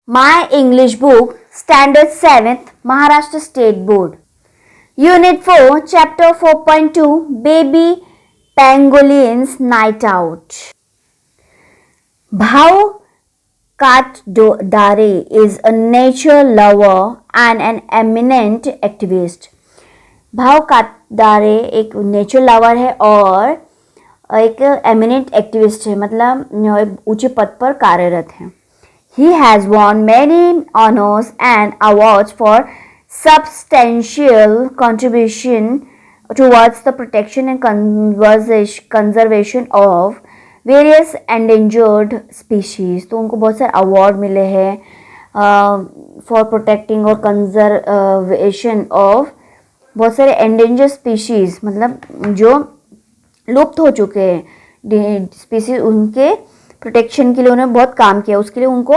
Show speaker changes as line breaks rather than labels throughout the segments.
My English book, Standard 7th, Maharashtra State Board. Unit 4, Chapter 4.2, Baby Pangolin's Night Out. Bhav Katdare is a nature lover and an eminent activist. भाव कातदारे एक nature lover है और एक eminent activist है, मतलब ऊंचे पद पर कार्यरत है. He has won many honors and awards for substantial contribution towards the protection and conservation of various endangered species. तो उनको बहुत सारे अवार्ड मिले हैं फॉर प्रोटेक्टिंग और कंजर्वेशन ऑफ बहुत सारे एंडेंजर स्पीशीज़, मतलब जो लुप्त हो चुके हैं स्पीशीज़, उनके प्रोटेक्शन के लिए उन्होंने बहुत काम किया. उसके लिए उनको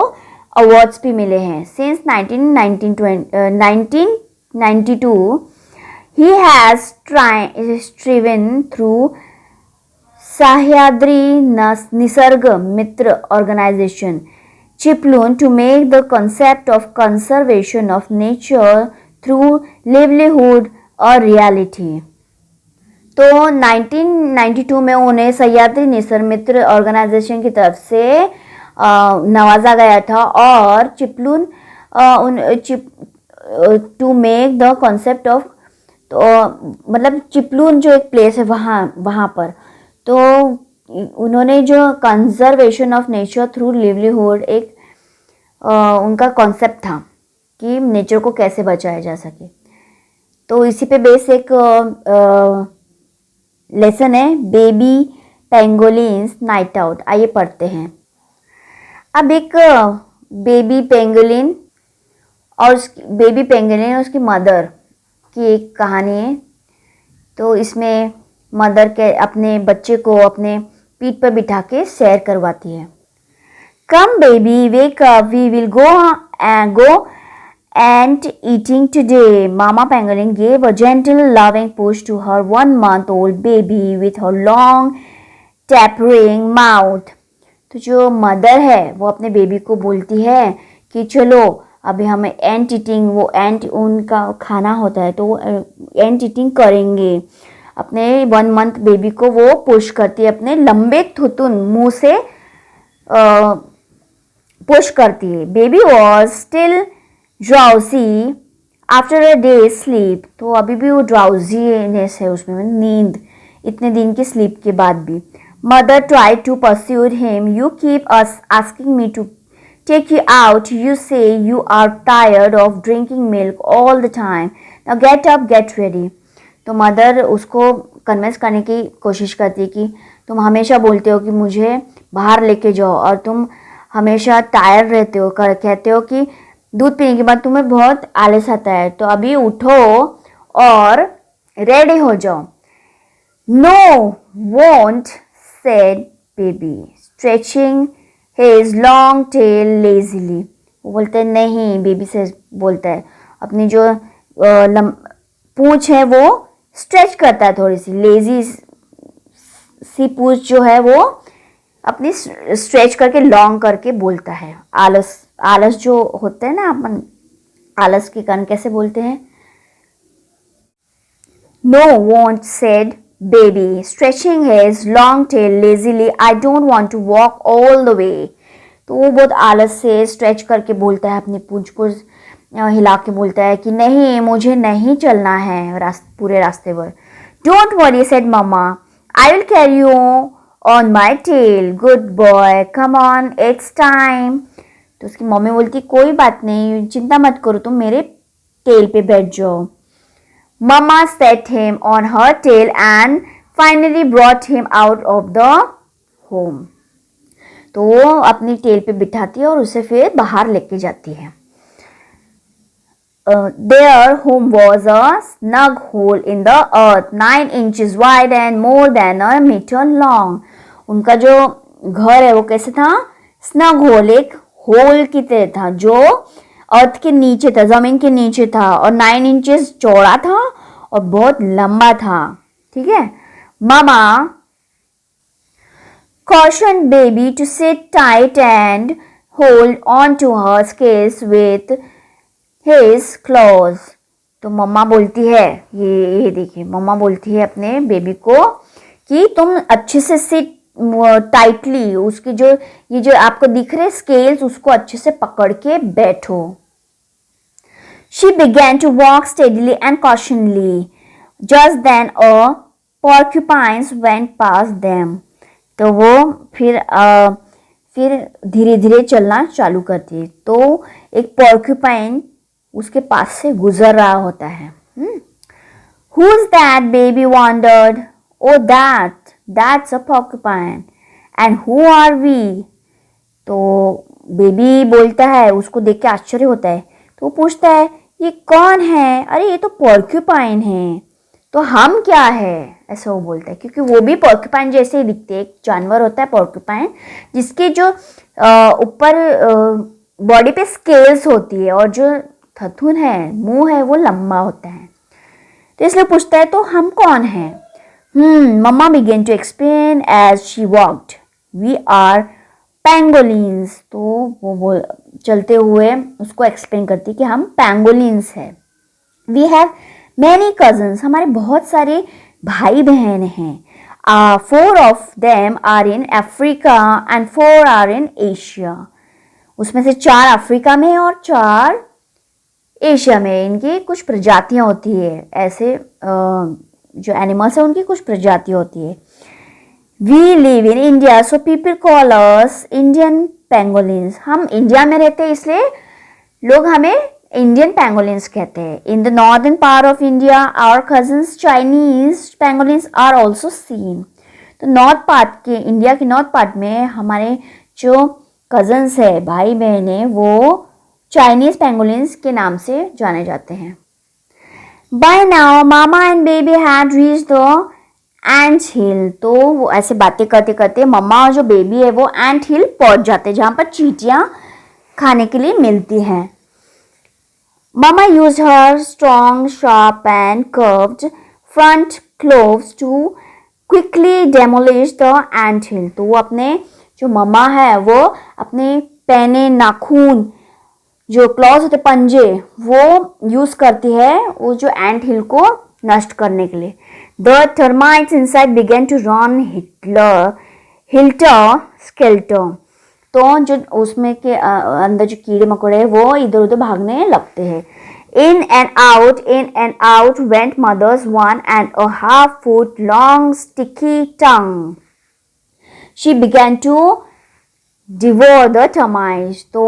अवार्ड्स भी मिले हैं. Since 1992 he has striven through Sahyadri Nisarg Mitra organization Chiplun to make the concept of conservation of nature through livelihood a reality. तो 1992 में उन्हें सह्याद्री निसर्ग मित्र ऑर्गेनाइजेशन की तरफ से नवाजा गया था और Chiplun to make the concept of, तो मतलब चिपलून जो एक प्लेस है वहाँ पर, तो उन्होंने जो conservation of nature through livelihood एक उनका कॉन्सेप्ट था कि नेचर को कैसे बचाया जा सके. तो इसी पे बेस एक लेसन है, बेबी पेंगोलिन्स नाइट आउट. आइए पढ़ते हैं. अब एक बेबी पेंगोलिन और उसकी मदर की एक कहानी है. तो इसमें मदर के अपने बच्चे को अपने पीठ पर बिठा के सैर करवाती है. Come baby wake up, we will go and eating today. Mama Pangolin gave a gentle, loving push to her 1-month-old baby with her long, tapering mouth. तो जो मदर है वो अपने बेबी को बोलती है कि चलो अभी हमें एंट ईटिंग, वो एंट उनका खाना होता है तो वो एंट ईटिंग करेंगे. अपने 1 मंथ बेबी को वो पुश करती है, अपने लंबे थुतुन मुंह से पुश करती है. Baby was still drowsy after a day sleep. तो अभी भी वो ड्राउजीनेस है उसमें, नींद, इतने दिन की स्लीप के बाद भी. Mother try to persuade him, you keep us asking me to take you out, you say you are tired of drinking milk all the time, now get up get ready. तो mother उसको convince करने की कोशिश करती है कि तुम हमेशा बोलते हो कि मुझे बाहर लेके जाओ और तुम हमेशा टायर्ड रहते हो, कहते हो कि दूध पीने के बाद तुम्हें बहुत आलस आता है, तो अभी उठो और रेडी हो जाओ. No won't said baby stretching his long tail lazily. वो बोलते हैं नहीं, बेबी से बोलता है, अपनी जो पूंछ है वो स्ट्रेच करता है, थोड़ी सी लेजी सी पूंछ जो है वो अपनी स्ट्रेच करके लॉन्ग करके बोलता है. आलस जो होता है ना, अपन आलस के कारण कैसे बोलते हैं. No want said baby stretching his long tail lazily, I don't want to walk all the way. तो वो बहुत आलस से स्ट्रेच करके बोलता है, अपनी पूंछ को हिला के बोलता है कि नहीं, मुझे नहीं चलना है पूरे रास्ते पर. Don't worry said mama, I will carry you on my tail, good boy, come on it's time. तो उसकी मम्मी बोलती कोई बात नहीं, चिंता मत करो, तुम मेरे टेल पे बैठ जाओ. Mama set him on her tail and finally brought him out of the home. तो वो अपनी टेल पे बिठाती है और उसे फिर बाहर लेके जाती है. Their home was a snug hole in the earth, 9 inches wide and more than a meter long. उनका जो घर है वो कैसे था, स्नग होल, एक होल की तरह था जो अर्थ के नीचे था, जमीन के नीचे था, और 9 इंचेस चौड़ा था और बहुत लंबा था. ठीक है. मामा cautioned baby to sit tight and hold on to her scales with his claws. तो मम्मा बोलती है, ये देखिए, मम्मा बोलती है अपने बेबी को कि तुम अच्छे से सिट टाइटली, उसकी जो ये जो आपको दिख रहे स्केल्स, उसको अच्छे से पकड़ के बैठो. She began to walk steadily and cautioningly. Just then a porcupine went past them. तो वो फिर धीरे धीरे चलना चालू करती है. तो एक porcupine उसके पास से गुजर रहा होता है. Who's that? Baby wondered. Oh, that's a porcupine. And who are we? तो बेबी बोलता है, उसको देख के आश्चर्य होता है. तो वो पूछता है, ये कौन है? अरे ये तो पोर्क्यूपाइन है. तो हम क्या है? ऐसा वो बोलता है, क्योंकि वो भी पोर्क्यूपाइन जैसे ही दिखते हैं. एक जानवर होता है पोर्क्यूपाइन, जिसके जो ऊपर बॉडी पे स्केल्स होती है और जो थथुन है, मुंह है, वो लंबा होता है. तो इसलिए पूछता है, तो हम कौन है? Mama began to explain as she walked. We are pangolins. तो वो चलते हुए उसको एक्सप्लेन करती कि हम पैंगोलिन्स हैं. We have many cousins. हमारे बहुत सारे भाई बहन हैं. 4 of them are in Africa and 4 are in Asia. उसमें से 4 अफ्रीका में और 4 एशिया में. इनकी कुछ प्रजातियां होती है, ऐसे जो एनिमल्स है उनकी कुछ प्रजाति होती है. We live in India so people call us Indian pangolins. हम इंडिया में रहते हैं इसलिए लोग हमें इंडियन पेंगोलिन्स कहते हैं. In the northern part of India our cousins Chinese pangolins are also seen. तो नॉर्थ पार्ट के, इंडिया के नॉर्थ पार्ट में हमारे जो कजन्स है, भाई बहन है, वो चाइनीज पेंगोलिन्स के नाम से जाने जाते हैं. By now, Mama and baby had reached the ant hill. तो वो ऐसे बातें करते करते मम्मा और जो बेबी है वो एंट हिल पहुंच जाते हैं, जहाँ पर चींटियाँ खाने के लिए मिलती हैं. Mama used her strong, sharp and curved front claws to quickly demolish the ant hill. तो वो अपने जो मम्मा है वो अपने पैने, नाखून, जो क्लॉज होते पंजे, वो यूज करती है वो जो एंट हिल को नष्ट करने के लिए. The termites inside begin to run helter skelter. तो जो उसमें के अंदर जो कीड़े मकोड़े वो इधर उधर भागने लगते हैं. In and out went mother's 1.5 foot long sticky tongue. She began to devour the termites. तो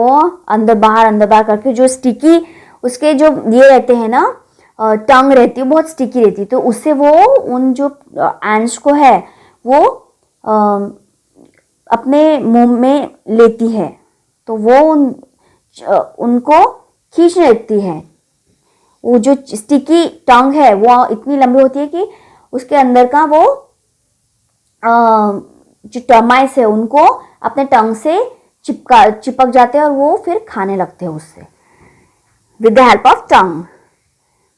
अंदर बाहर करके जो स्टिकी उसके जो ये रहते हैं ना, टंग रहती है, बहुत स्टिकी रहती है. तो उससे वो उन जो एंट्स को है वो अपने मुंह में लेती है. तो वो उनको खींचने लगती है. वो जो स्टिकी टंग है वो इतनी लंबी होती है कि उसके अंदर का वो जो टर्माइट्स है उनको अपने टंग से चिपक जाते हैं और वो फिर खाने लगते हैं उससे, with the help of tongue.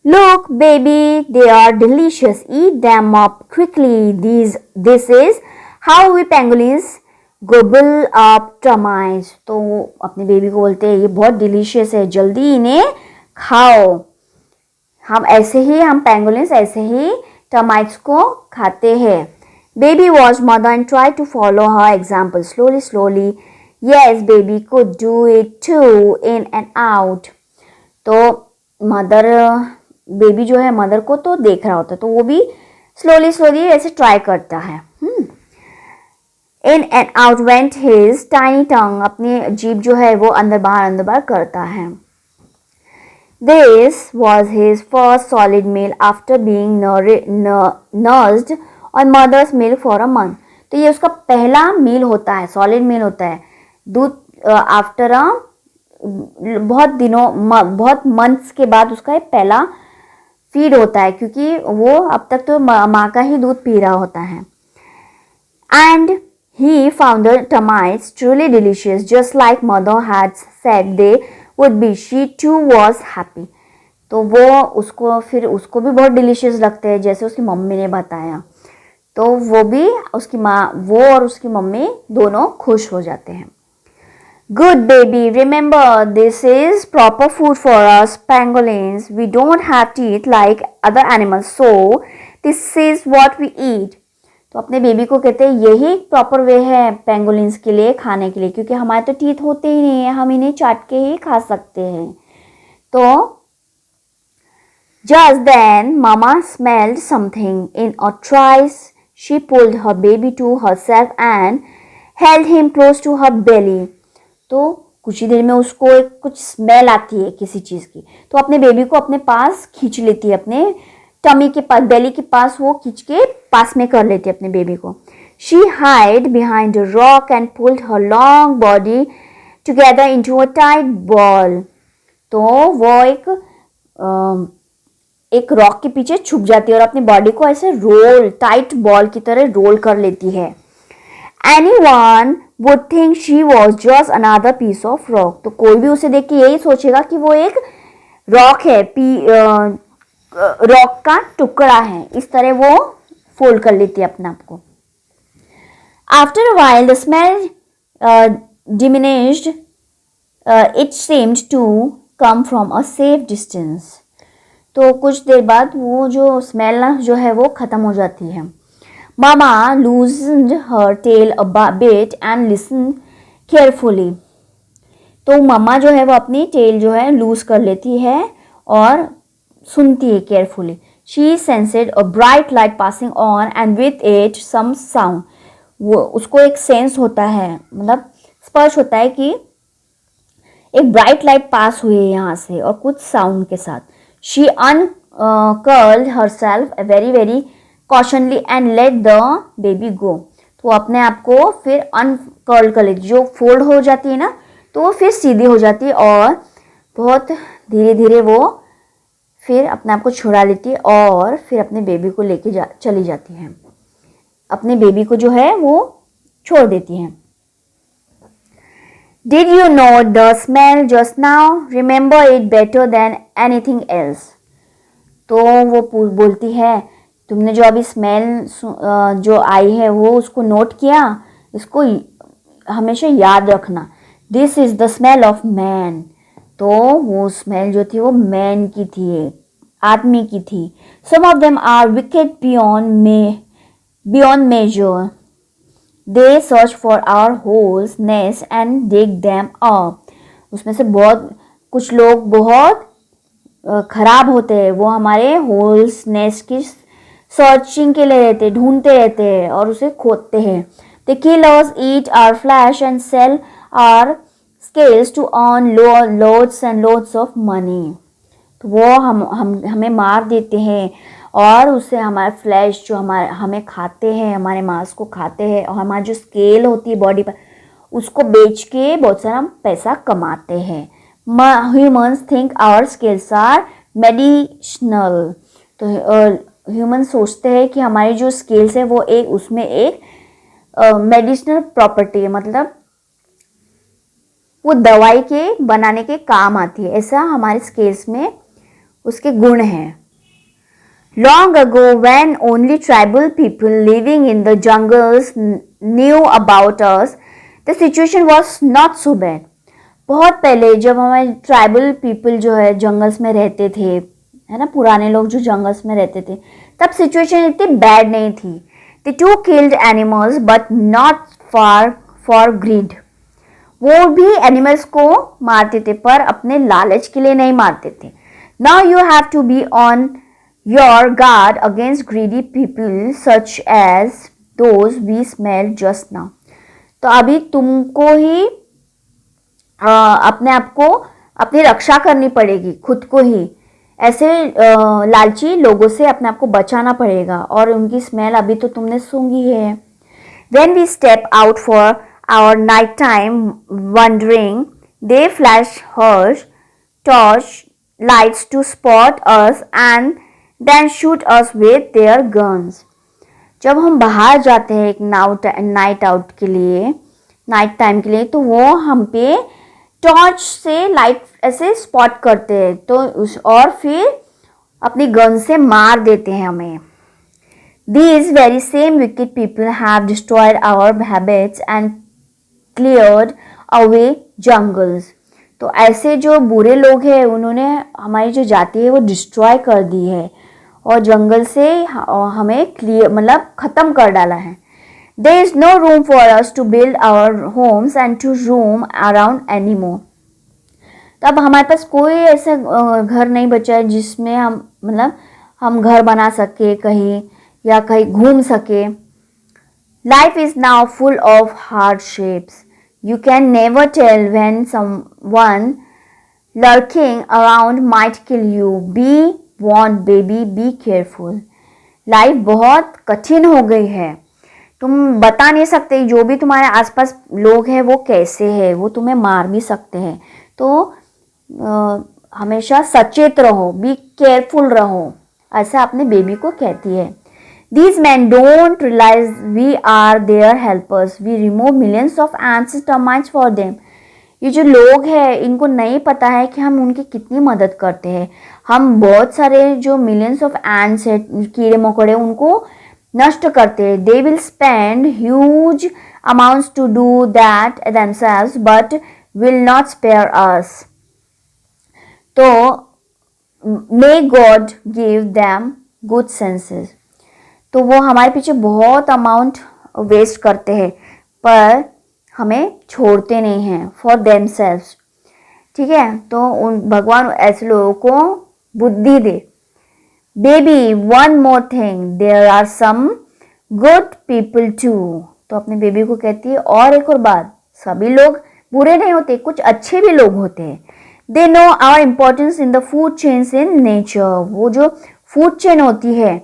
Look baby, they are delicious, eat them up quickly. This is how we pangolins gobble up termites. तो अपने बेबी को बोलते हैं, ये बहुत डिलीशियस है, जल्दी इन्हें खाओ. हम पेंगोलिन्स ऐसे ही टर्माइट्स को खाते हैं. Baby watched mother and tried to follow her example slowly. Yes, baby could do it too, in and out. तो बेबी जो है मदर को तो देख रहा होता है, तो वो भी स्लोली ऐसे ट्राई करता है. In and out went his tiny tongue. अपनी जीभ जो है वो अंदर बाहर करता है. This was his first solid meal after being nursed और mother's milk for a month. तो ये उसका पहला मील होता है, सॉलिड मील होता है, दूध आफ्टर बहुत मंथ्स के बाद उसका एक पहला फीड होता है, क्योंकि वो अब तक तो माँ का ही दूध पी रहा होता है. And he found the termites truly delicious, just like mother had said they would be. She too was happy. तो वो उसको भी बहुत डिलीशियस लगते हैं, जैसे उसकी मम्मी ने बताया. तो वो और उसकी मम्मी दोनों खुश हो जाते हैं. Good baby, remember this is proper food for us pangolins. We don't have teeth like other animals, so this is what we eat. तो अपने बेबी को कहते हैं यही प्रॉपर वे है पेंगोलिन्स के लिए खाने के लिए, क्योंकि हमारे तो टीथ होते ही नहीं है, हम इन्हें चाट के ही खा सकते हैं. तो just then mama smelled something in a trice. She pulled her baby to herself and held him close to her belly. तो कुछ ही देर में उसको एक कुछ स्मेल आती है किसी चीज़ की, तो अपने बेबी को अपने पास खींच लेती है, अपने टमी के पास, बेली के पास वो खींच के पास में कर लेती है अपने बेबी को. She hid behind a rock and pulled her long body together into a tight ball. तो वो एक रॉक के पीछे छुप जाती है और अपनी बॉडी को ऐसे रोल, टाइट बॉल की तरह रोल कर लेती है. Anyone would think she was just another piece of rock. तो कोई भी उसे देख के यही सोचेगा कि वो एक रॉक है, रॉक का टुकड़ा है. इस तरह वो फोल्ड कर लेती है अपने आप को. After a while the smell diminished. It seemed to come from a safe distance. तो कुछ देर बाद वो जो स्मेल जो है वो ख़त्म हो जाती है. Mama loosened her tail a bit and listened carefully. तो मम्मा जो है वो अपनी टेल जो है लूज कर लेती है और सुनती है carefully. She sensed a bright light passing on and with it some sound. वो उसको एक सेंस होता है, मतलब स्पर्श होता है कि एक ब्राइट लाइट पास हुई है यहाँ से और कुछ साउंड के साथ. She uncurled herself very very cautiously and let the baby go. तो अपने आप को फिर अनकर्ल कर लेती, जो फोल्ड हो जाती है ना, तो वो फिर सीधी हो जाती है और बहुत धीरे धीरे वो फिर अपने आप को छुड़ा लेती है और फिर अपने बेबी को लेके चली जाती है. अपने बेबी को जो है वो छोड़ देती है. Did you know the smell just now? Remember it better than anything else. तो वो बोलती है तुमने जो अभी स्मेल जो आई है वो उसको नोट किया, इसको हमेशा याद रखना. This is the smell of man. तो वो स्मेल जो थी वो मैन की थी, आदमी की थी. Some of them are wicked beyond measure. They search for our holes nest and dig them up. उसमें से बहुत कुछ लोग बहुत खराब होते हैं, वो हमारे होल्स नेस्ट की सर्चिंग के लिए रहते, ढूंढते रहते हैं और उसे खोदते हैं. They kill us, eat our flesh and sell our scales to earn loads and loads of money. तो वो हमें मार देते हैं और उससे हमारा फ्लैश जो हमें खाते हैं, हमारे मांस को खाते हैं और हमारी जो स्केल होती है बॉडी पर उसको बेच के बहुत सारा पैसा कमाते हैं. Humans think our scales are medicinal. तो ह्यूमन सोचते हैं कि हमारी जो स्केल्स है वो उसमें एक मेडिसिनल प्रॉपर्टी है, मतलब वो दवाई के बनाने के काम आती है, ऐसा हमारे स्केल्स में उसके गुण हैं. Long ago when only tribal people living in the jungles knew about us, the situation was not so bad. बहुत पहले जब हमारे ट्राइबल पीपल जो है जंगल्स में रहते थे, है ना, पुराने लोग जो जंगल्स में रहते थे, तब सिचुएशन इतनी बैड नहीं थी. They too killed animals but not for greed. वो भी एनिमल्स को मारते थे पर अपने लालच के लिए नहीं मारते थे. Now you have to be on your guard against greedy people such as those we smelled just now. तो अभी तुमको ही अपने आप को अपनी रक्षा करनी पड़ेगी, खुद को ही ऐसे लालची लोगों से अपने आप को बचाना पड़ेगा और उनकी स्मेल अभी तो तुमने सूंघी है. When we step out for our nighttime wandering, they flash harsh torch lights to spot us and then shoot us with their guns. जब हम बाहर जाते हैं एक नाइट आउट के लिए, नाइट टाइम के लिए, तो वो हम पे टॉर्च से लाइट ऐसे स्पॉट करते हैं तो और फिर अपनी गन से मार देते हैं हमें. These very same wicked people have destroyed our habits and cleared away jungles. तो ऐसे जो बुरे लोग हैं उन्होंने हमारी जो जाति है वो डिस्ट्रॉय कर दी है और जंगल से हमें क्लियर मतलब ख़त्म कर डाला है। There is no room for us to build our homes and to roam around anymore. तो अब हमारे पास कोई ऐसा घर नहीं बचा है जिसमें हम मतलब हम घर बना सके कहीं या कहीं घूम सके। Life is now full of hardships. You can never tell when someone lurking around might kill you. Be want baby, be careful. Life बहुत कठिन हो गई है, तुम बता नहीं सकते जो भी तुम्हारे आसपास लोग हैं वो कैसे हैं, वो तुम्हें मार भी सकते हैं। तो हमेशा सचेत रहो, बी केयरफुल रहो, ऐसा अपने बेबी को कहती है। These men don't realize we are their helpers. We remove millions of ants and termites for them. ये जो लोग हैं इनको नहीं पता है कि हम उनकी कितनी मदद करते हैं। हम बहुत सारे जो मिलियंस ऑफ एंड्स है, कीड़े मकोड़े, उनको नष्ट करते हैं। They will spend huge amounts to do that themselves, but will not spare us. तो may God give them good senses. तो वो हमारे पीछे बहुत अमाउंट वेस्ट करते हैं पर हमें छोड़ते नहीं हैं फॉर देमसेल्व्स। ठीक है, तो उन भगवान ऐसे लोगों को बुद्धि दे। Baby one more thing, there are some good people too. तो अपने बेबी को कहती है और एक और बात, सभी लोग बुरे नहीं होते, कुछ अच्छे भी लोग होते हैं। They know our importance in the food chains in nature. वो जो फूड चेन होती है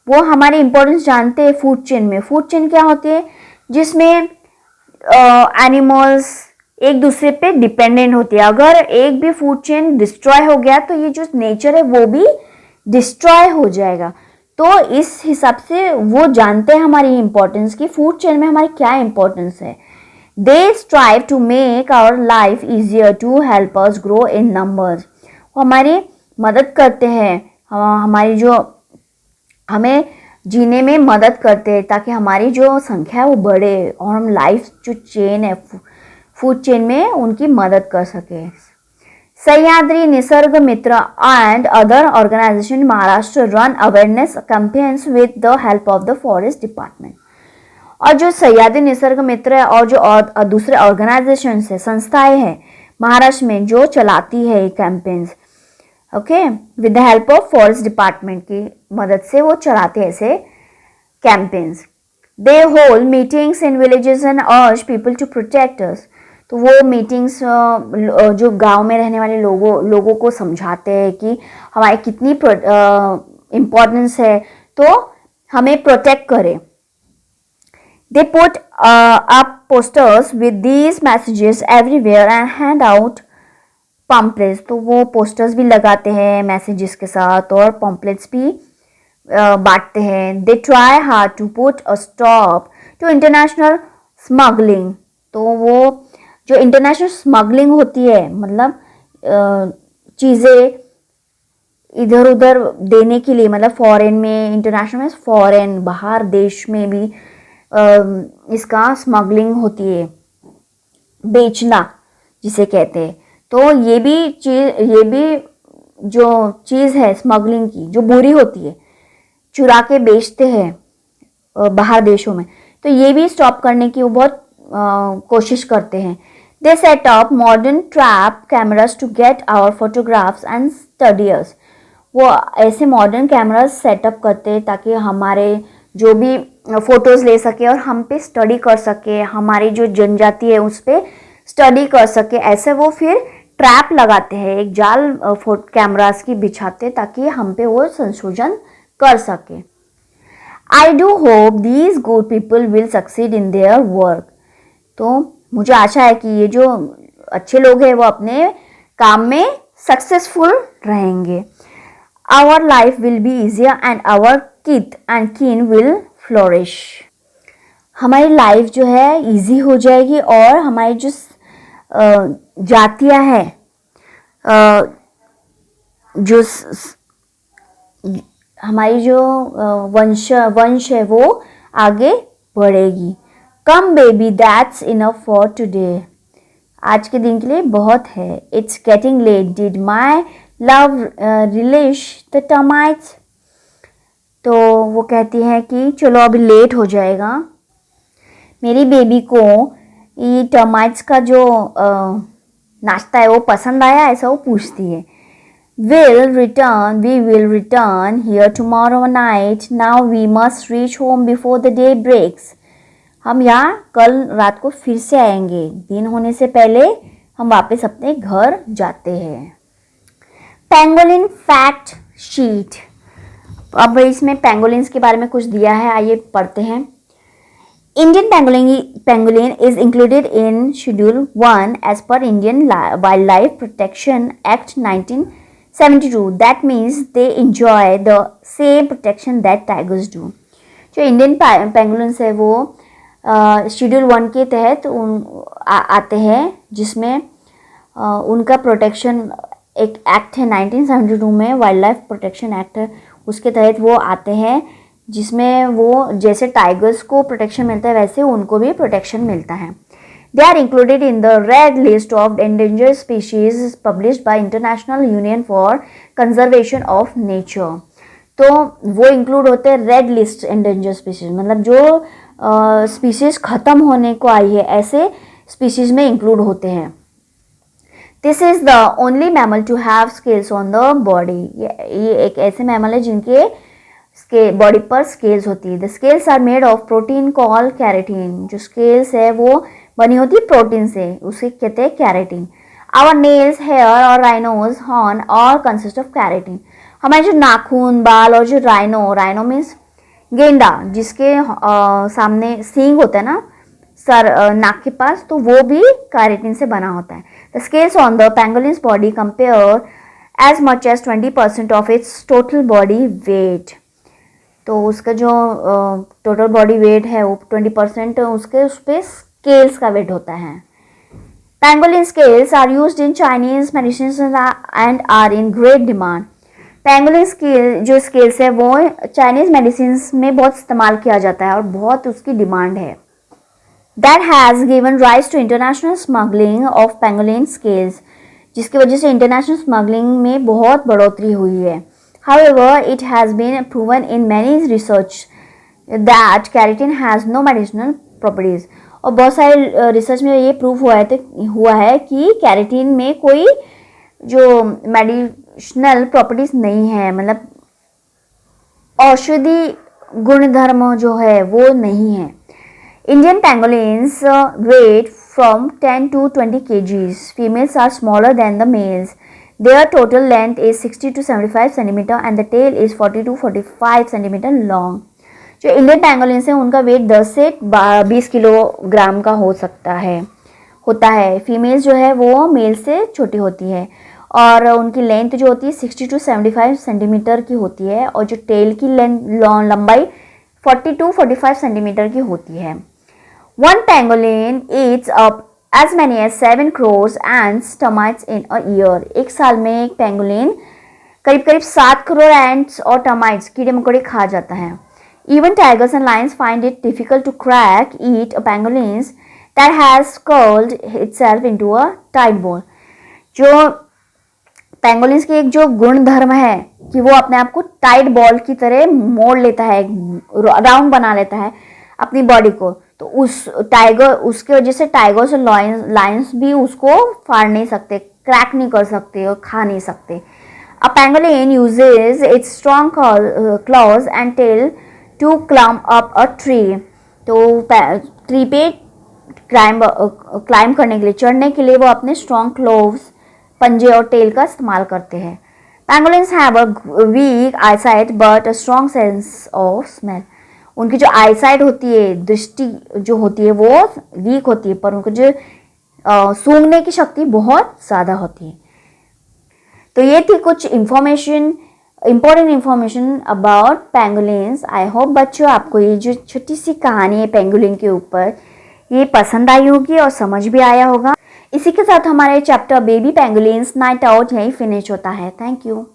वो हमारी इंपॉर्टेंस जानते हैं फूड चेन में। फूड चेन क्या होती है, जिसमें एनिमल्स एक दूसरे पे डिपेंडेंट होती है। अगर एक भी फूड चेन डिस्ट्रॉय हो गया तो ये जो नेचर है वो भी डिस्ट्रॉय हो जाएगा। तो इस हिसाब से वो जानते हैं हमारी इंपॉर्टेंस की, फूड चेन में हमारी क्या इंपॉर्टेंस है। They strive to make our life easier to help us grow in numbers. वो हमारी मदद करते हैं, हमारी जो हमें जीने में मदद करते हैं ताकि हमारी जो संख्या है वो बढ़े और हम लाइफ जो चेन है फूड चेन में उनकी मदद कर सके। Sahyadri Nisarg Mitra and other organisation Maharashtra run awareness campaigns with the help of the forest department. और जो सह्याद्री निसर्ग मित्र है और जो दूसरे ऑर्गेनाइजेशन है, संस्थाएं हैं महाराष्ट्र में जो चलाती है ये campaigns, okay, with the help of forest department की मदद से वो चलाते हैं ऐसे campaigns. They hold meetings in villages and urge people to protect us. तो वो मीटिंग्स जो गांव में रहने वाले लोगों को समझाते हैं कि हमारी कितनी इम्पोर्टेंस है, तो हमें प्रोटेक्ट करें। They put up posters with these messages everywhere and hand out pamphlets. तो वो पोस्टर्स भी लगाते हैं मैसेजेस के साथ और पम्पलेट्स भी बांटते हैं। They try hard to put a stop to international smuggling. तो वो जो इंटरनेशनल स्मगलिंग होती है, मतलब चीज़ें इधर उधर देने के लिए, मतलब फॉरेन में, इंटरनेशनल में फॉरेन बाहर देश में भी इसका स्मगलिंग होती है, बेचना जिसे कहते हैं। तो ये भी जो चीज़ है स्मगलिंग की जो बुरी होती है, चुरा के बेचते हैं बाहर देशों में, तो ये भी स्टॉप करने की वो बहुत कोशिश करते हैं। They set up modern trap cameras to get our photographs and studies. वो ऐसे मॉडर्न कैमरास सेटअप करते हैं ताकि हमारे जो भी फ़ोटोज़ ले सके और हम पे स्टडी कर सके, हमारी जो जनजाति है उस पर स्टडी कर सके। ऐसे वो फिर ट्रैप लगाते हैं, एक जाल कैमरास की बिछाते ताकि हम पे वो संशोधन कर सके। I do hope these good people will succeed in their work. तो मुझे आशा है कि ये जो अच्छे लोग हैं वो अपने काम में सक्सेसफुल रहेंगे। Our life will be easier and our kith and kin will flourish. हमारी लाइफ जो है इजी हो जाएगी और हमारी जो जातियाँ हैं, जो हमारी जो वंश है वो आगे बढ़ेगी। Come baby that's enough for today. आज के दिन के लिए बहुत है. It's getting late. Did my love relish the termites? तो वो कहती है कि चलो अभी लेट हो जाएगा. मेरी बेबी को ये टर्माइट्स का जो नाश्ता है वो पसंद आया, ऐसा वो पूछती है. We will return here tomorrow night. Now we must reach home before the day breaks. हम यहाँ कल रात को फिर से आएंगे. दिन होने से पहले हम वापस अपने घर जाते हैं. Pangolin fact sheet. अब इसमें पेंगोलिन्स के बारे में कुछ दिया है, आइए पढ़ते हैं. Indian pangolin is included in Schedule 1 as per Indian Wildlife Protection Act 1972. That means they enjoy the same protection that tigers do. जो इंडियन पेंगोलिन्स है वो शेड्यूल 1 के तहत आते हैं, जिसमें उनका प्रोटेक्शन एक एक्ट है 1972 में, वाइल्ड लाइफ प्रोटेक्शन एक्ट है, उसके तहत वो आते हैं, जिसमें वो जैसे टाइगर्स को प्रोटेक्शन मिलता है वैसे उनको भी प्रोटेक्शन मिलता है. They are included in the red list of endangered species published by International Union for Conservation of Nature. तो वो इंक्लूड होते हैं रेड लिस्ट एंडेंजर्ड स्पीशीज, मतलब जो स्पीशीज खत्म होने को आई है ऐसे स्पीशीज में इंक्लूड होते हैं. This is the only mammal to have scales on the body. ये एक ऐसे मैमल है जिनके बॉडी पर स्केल्स होती है. The scales are made of protein call keratin. जो स्केल्स है वो बनी होती है प्रोटीन से, उसे कहते हैं कैरेटीन. आवर नेल्स, हेयर और rhino's horn all consist of keratin. हमारे जो नाखून, बाल और जो राइनो मीन्स गेंडा, जिसके सामने सींग होता है ना सर नाक के पास, तो वो भी कैरेटीन से बना होता है. The scales on the pangolin's body compare as much as 20% of its total body weight. तो उसका जो टोटल बॉडी वेट है वो 20% उसके उस पर स्केल्स का वेट होता है. Pangolin scales are used in Chinese medicine and are in great demand. Pangolin scale जो स्केल्स है वो चाइनीज मेडिसिन में बहुत इस्तेमाल किया जाता है और बहुत उसकी डिमांड है. That has given rise to international smuggling of pangolin scales, जिसकी वजह से इंटरनेशनल स्मगलिंग में बहुत बढ़ोतरी हुई है. However, it has been proven in many research that keratin has no medicinal properties. और बहुत सारे रिसर्च में ये प्रूव हुआ है कि कैरेटीन में कोई जो मेडिसिनल प्रॉपर्टीज नहीं है, मतलब औषधि गुणधर्म जो है वो नहीं है. Indian pangolins weight from 10 to 20 kgs. Females are smaller than the males. Their total length is 60 to 75 centimeter and the tail is 40 to 45 centimeter long. जो इंडियन पेंगोलिन्स हैं उनका वेट 10 से 20 किलोग्राम का होता है. फीमेल्स जो है वो मेल से छोटी होती है और उनकी लेंथ जो होती है 60 to 75 सेंटीमीटर की होती है और जो टेल की लंबाई 40 to 45 सेंटीमीटर की होती है. One pangolin eats up as many as 7 crores ants termites in a year. एक साल में एक पेंगोलिन करीब 7 करोड़ एंट्स और टर्माइट्स कीड़े मकोड़े खा जाता है. Even tigers and lions find it difficult to eat a pangolin that has curled itself into a tight ball. जो पेंगोलिन्स की एक जो गुण धर्म है कि वो अपने आप को टाइट बॉल की तरह मोड़ लेता है, राउंड बना लेता है अपनी बॉडी को. तो उसके वजह से टाइगर्स और लायंस भी उसको फाड़ नहीं सकते, क्रैक नहीं कर सकते और खा नहीं सकते. A pangolin uses its strong claws and tail to climb up a tree. तो ट्री पे क्लाइम करने के लिए, चढ़ने के लिए वो अपने स्ट्रॉन्ग क्लोव्स, पंजे और टेल का इस्तेमाल करते हैं. Pangolins have a weak eyesight but a strong sense of smell. उनकी जो आईसाइट होती है, दृष्टि जो होती है वो वीक होती है, पर उनको जो सूंघने की शक्ति बहुत ज़्यादा होती है. तो ये थी कुछ important information about pangolins. I hope बच्चों आपको ये जो छोटी सी कहानी है पेंगोलिन के ऊपर ये पसंद आई होगी और समझ भी आया होगा. इसी के साथ हमारे chapter baby pangolins night out यहीं फिनिश होता है. Thank you.